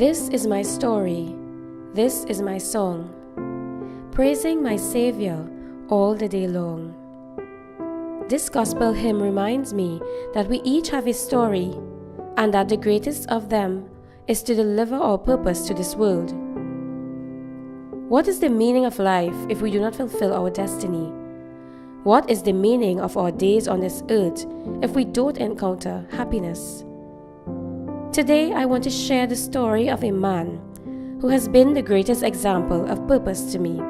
This is my story, this is my song, praising my Savior all the day long. This gospel hymn reminds me that we each have a story, and that the greatest of them is to deliver our purpose to this world. What is the meaning of life if we do not fulfill our destiny? What is the meaning of our days on this earth if we don't encounter happiness? Today, I want to share the story of a man who has been the greatest example of purpose to me.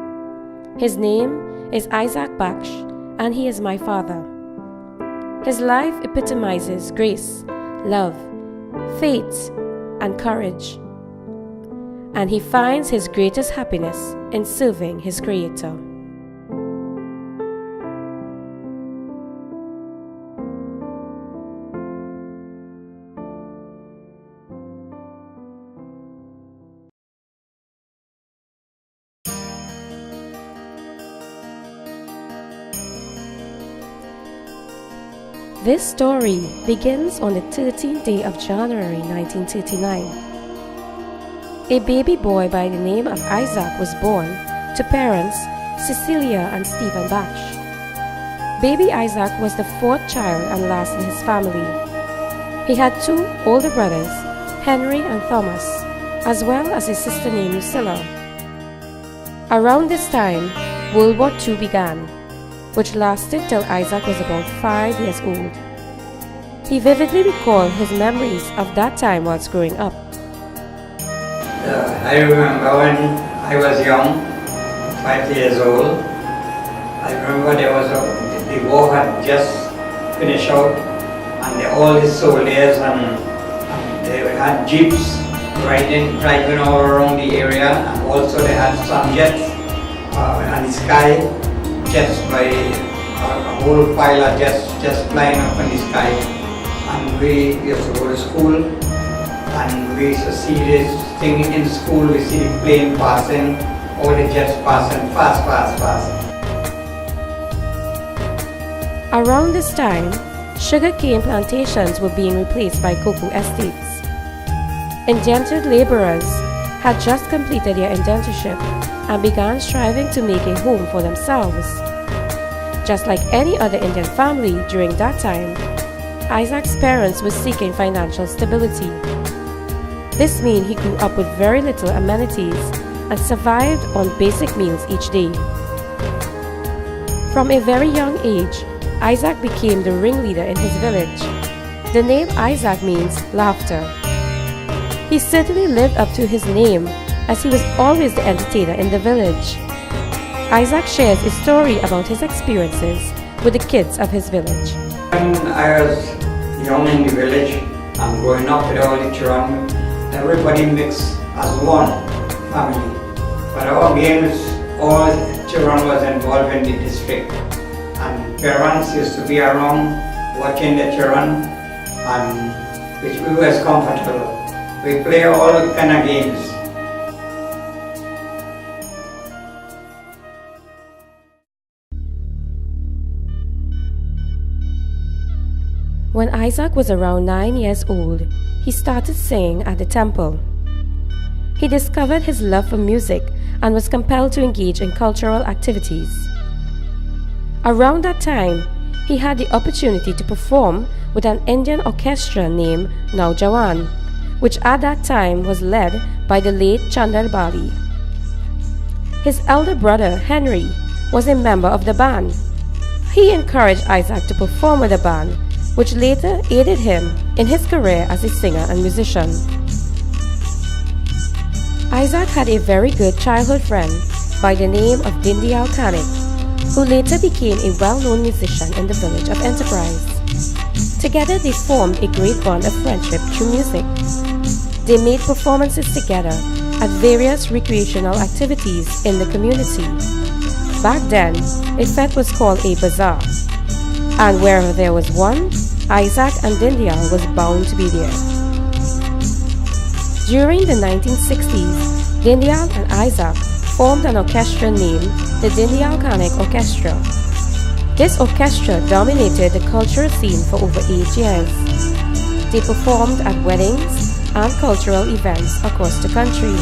His name is Isaac Baksh, and he is my father. His life epitomizes grace, love, faith, and courage. And he finds his greatest happiness in serving his Creator. This story begins on the 13th day of January 1939. A baby boy by the name of Isaac was born to parents Cecilia and Stephen Baksh. Baby Isaac was the fourth child and last in his family. He had two older brothers, Henry and Thomas, as well as a sister named Lucilla. Around this time, World War II began, which lasted till Isaac was about 5 years old. He vividly recalled his memories of that time whilst growing up. I remember when I was young, 5 years old. I remember the war had just finished out, and all the soldiers and they had jeeps driving all around the area, and also they had some jets and the sky. Just by a whole pile of just flying up in the sky, and we used to go to school, and we used to see this thing in school. We see the plane passing, all the jets passing fast. Around this time, sugarcane plantations were being replaced by cocoa estates. Indentured laborers had just completed their indentureship and began striving to make a home for themselves. Just like any other Indian family during that time, Isaac's parents were seeking financial stability. This meant he grew up with very little amenities and survived on basic meals each day. From a very young age, Isaac became the ringleader in his village. The name Isaac means laughter. He certainly lived up to his name, as he was always the entertainer in the village. Isaac shares a story about his experiences with the kids of his village. When I was young in the village and growing up with all the children, everybody mixed as one family. But our games, all children was involved in the district, and parents used to be around watching the children, and which we was comfortable. We play all kind of games. When Isaac was around 9 years old, he started singing at the temple. He discovered his love for music and was compelled to engage in cultural activities. Around that time, he had the opportunity to perform with an Indian orchestra named Naujawan, which at that time was led by the late Chandar Bali. His elder brother, Henry, was a member of the band. He encouraged Isaac to perform with the band, which later aided him in his career as a singer and musician. Isaac had a very good childhood friend by the name of Dindial Kanik, who later became a well-known musician in the village of Enterprise. Together they formed a great bond of friendship through music. They made performances together at various recreational activities in the community. Back then, a fete was called a bazaar, and wherever there was one, Isaac and Dindial was bound to be there. During the 1960s, Dindial and Isaac formed an orchestra named the Dindial Kanik Orchestra. This orchestra dominated the cultural scene for over 8 years. They performed at weddings, and cultural events across the country.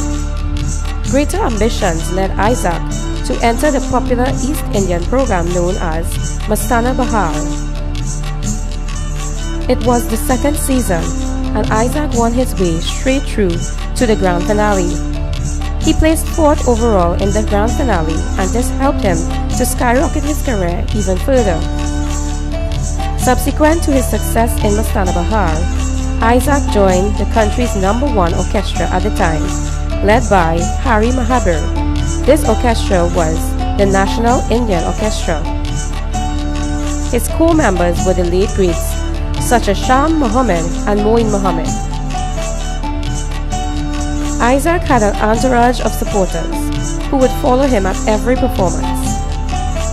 Greater ambitions led Isaac to enter the popular East Indian program known as Mastana Bahar. It was the second season, and Isaac won his way straight through to the grand finale. He placed 4th overall in the grand finale, and this helped him to skyrocket his career even further. Subsequent to his success in Mastana Bahar, Isaac joined the country's #1 orchestra at the time, led by Hari Mahabir. This orchestra was the National Indian Orchestra. His core members were the late greats such as Sham Muhammad and Moin Muhammad. Isaac had an entourage of supporters who would follow him at every performance.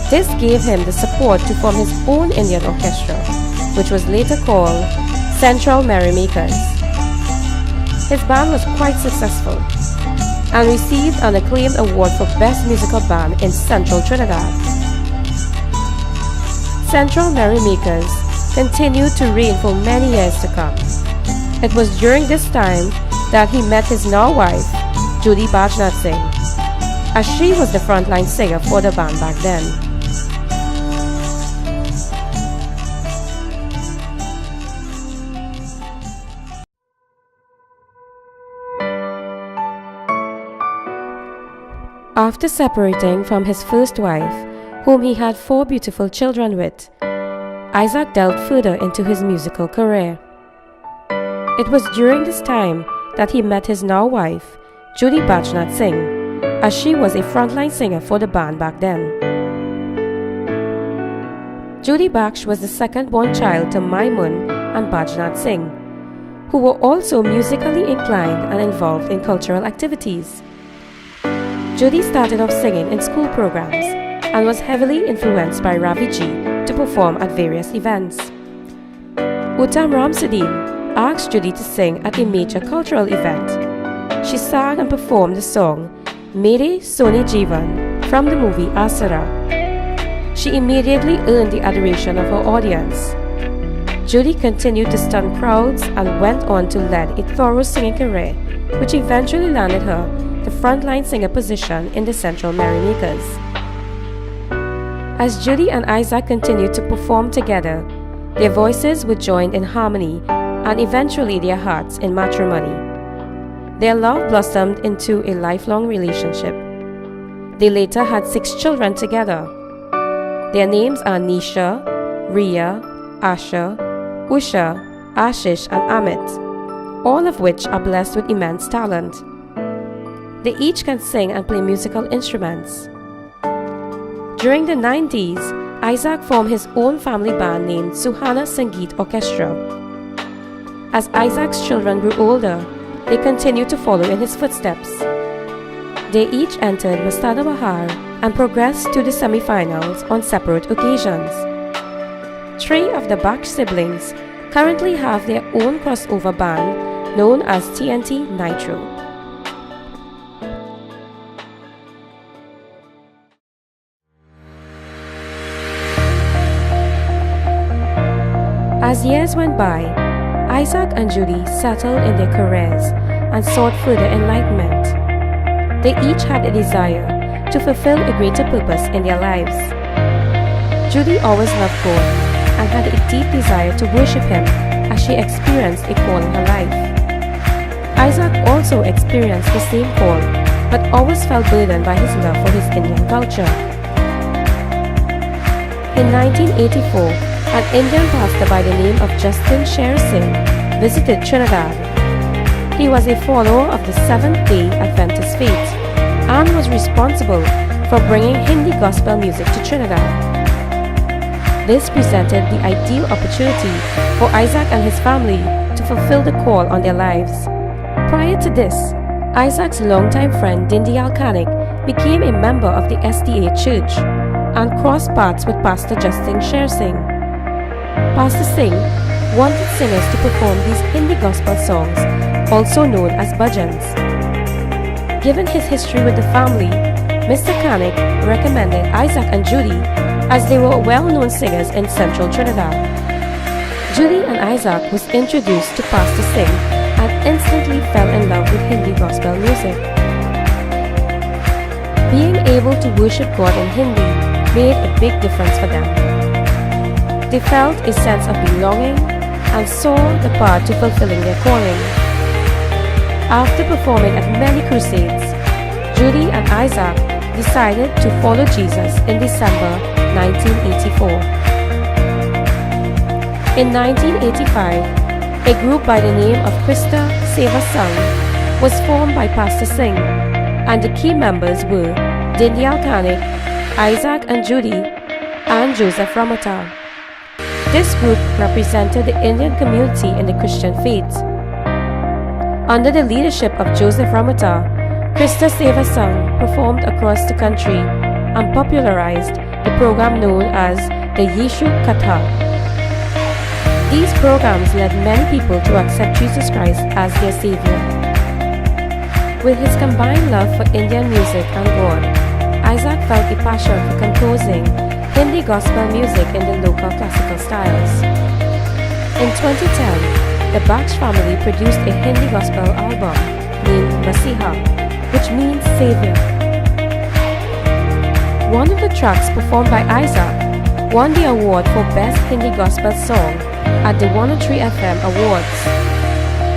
This gave him the support to form his own Indian orchestra, which was later called Central Merrymakers. His band was quite successful and received an acclaimed award for Best Musical Band in Central Trinidad. Central Merrymakers continued to reign for many years to come. It was during this time that he met his now wife, Judy Bajnath Singh, as she was the frontline singer for the band back then. After separating from his first wife, whom he had 4 beautiful children with, Isaac delved further into his musical career. It was during this time that he met his now wife, Judy Bajnath Singh, as she was a frontline singer for the band back then. Judy Baksh was the second-born child to Maimun and Bajnath Singh, who were also musically inclined and involved in cultural activities. Judy started off singing in school programs and was heavily influenced by Ravi Ji to perform at various events. Uttam Ramsuddin asked Judy to sing at a major cultural event. She sang and performed the song Mere Sone Jeevan from the movie Asura. She immediately earned the adoration of her audience. Judy continued to stun crowds and went on to lead a thorough singing career, which eventually landed her the frontline singer position in the Central Merrymakers. As Judy and Isaac continued to perform together, their voices were joined in harmony and eventually their hearts in matrimony. Their love blossomed into a lifelong relationship. They later had 6 children together. Their names are Nisha, Riya, Asha, Usha, Ashish and Amit, all of which are blessed with immense talent. They each can sing and play musical instruments. During the 90s, Isaac formed his own family band named Suhana Sangeet Orchestra. As Isaac's children grew older, they continued to follow in his footsteps. They each entered Mastana Bahar and progressed to the semi-finals on separate occasions. 3 of the Baksh siblings currently have their own crossover band known as TNT Nitro. As years went by, Isaac and Judy settled in their careers and sought further enlightenment. They each had a desire to fulfill a greater purpose in their lives. Judy always loved God and had a deep desire to worship Him as she experienced a call in her life. Isaac also experienced the same call, but always felt burdened by his love for his Indian culture. In 1984, an Indian pastor by the name of Justin Sher Singh visited Trinidad. He was a follower of the Seventh-day Adventist faith and was responsible for bringing Hindi gospel music to Trinidad. This presented the ideal opportunity for Isaac and his family to fulfill the call on their lives. Prior to this, Isaac's longtime friend Dindyal Kanik became a member of the SDA Church and crossed paths with Pastor Justin Sher Singh. Pastor Singh wanted singers to perform these Hindi gospel songs, also known as bhajans. Given his history with the family, Mr. Kanik recommended Isaac and Judy as they were well-known singers in Central Trinidad. Judy and Isaac was introduced to Pastor Singh and instantly fell in love with Hindi gospel music. Being able to worship God in Hindi made a big difference for them. They felt a sense of belonging and saw the path to fulfilling their calling. After performing at many crusades, Judy and Isaac decided to follow Jesus in December 1984. In 1985, a group by the name of Krista Seva Sangh was formed by Pastor Singh, and the key members were Dindyal Kanik, Isaac and Judy, and Joseph Ramata. This group represented the Indian community in the Christian faith. Under the leadership of Joseph Ramata, Krista Seva Sangh performed across the country and popularized the program known as the Yeshu Katha. These programs led many people to accept Jesus Christ as their Savior. With his combined love for Indian music and God, Isaac felt a passion for composing Hindi gospel music in the local classical styles. In 2010, the Baksh family produced a Hindi gospel album named Masiha, which means Savior. One of the tracks performed by Isaac won the award for Best Hindi Gospel Song at the 103 FM Awards.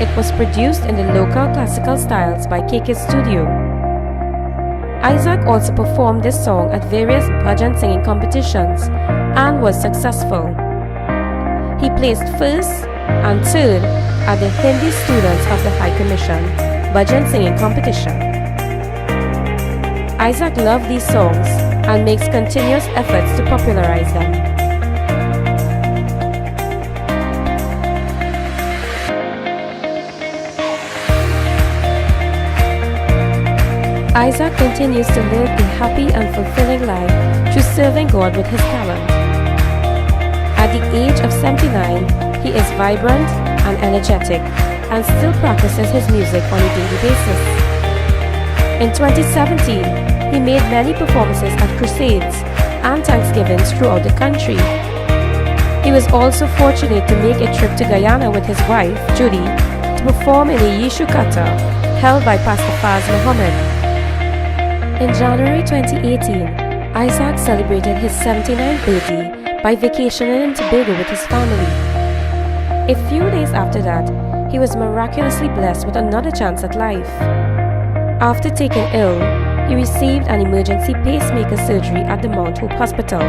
It was produced in the local classical styles by KK Studio. Isaac also performed this song at various bhajan singing competitions and was successful. He placed first and third at the Hindi Students of the High Commission bhajan singing competition. Isaac loved these songs and makes continuous efforts to popularize them. Isaac continues to live a happy and fulfilling life through serving God with his talent. At the age of 79, he is vibrant and energetic and still practices his music on a daily basis. In 2017, he made many performances at crusades and Thanksgivings throughout the country. He was also fortunate to make a trip to Guyana with his wife, Judy, to perform in a Yeshu Katha held by Pastor Faz Muhammad. In January 2018, Isaac celebrated his 79th birthday by vacationing in Tobago with his family. A few days after that, he was miraculously blessed with another chance at life. After taking ill, he received an emergency pacemaker surgery at the Mount Hope Hospital.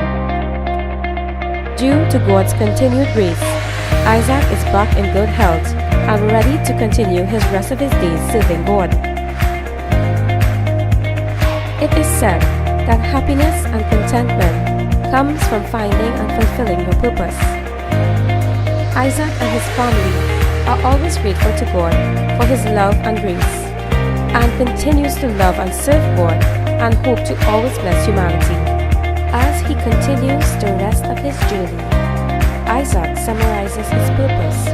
Due to God's continued grace, Isaac is back in good health and ready to continue his rest of his days serving God. It is said that happiness and contentment comes from finding and fulfilling your purpose. Isaac and his family are always grateful to God for his love and grace, and continues to love and serve God and hope to always bless humanity. As he continues the rest of his journey, Isaac summarizes his purpose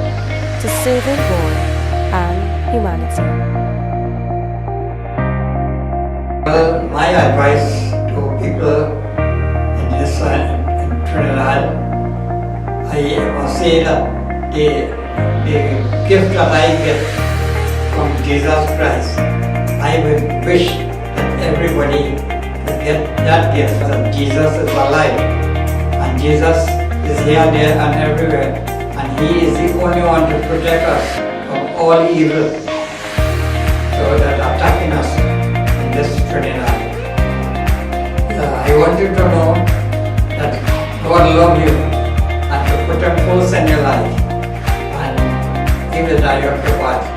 to serving God and humanity. Well, my advice to people in this in Trinidad, I must say that the gift that I get from Jesus Christ, I would wish that everybody would get that gift, that Jesus is alive and Jesus is here, there and everywhere, and he is the only one to protect us from all evil, so that attacking us in this Trinidad. I want you to know that God loves you and to put him first in your life and give it that your part.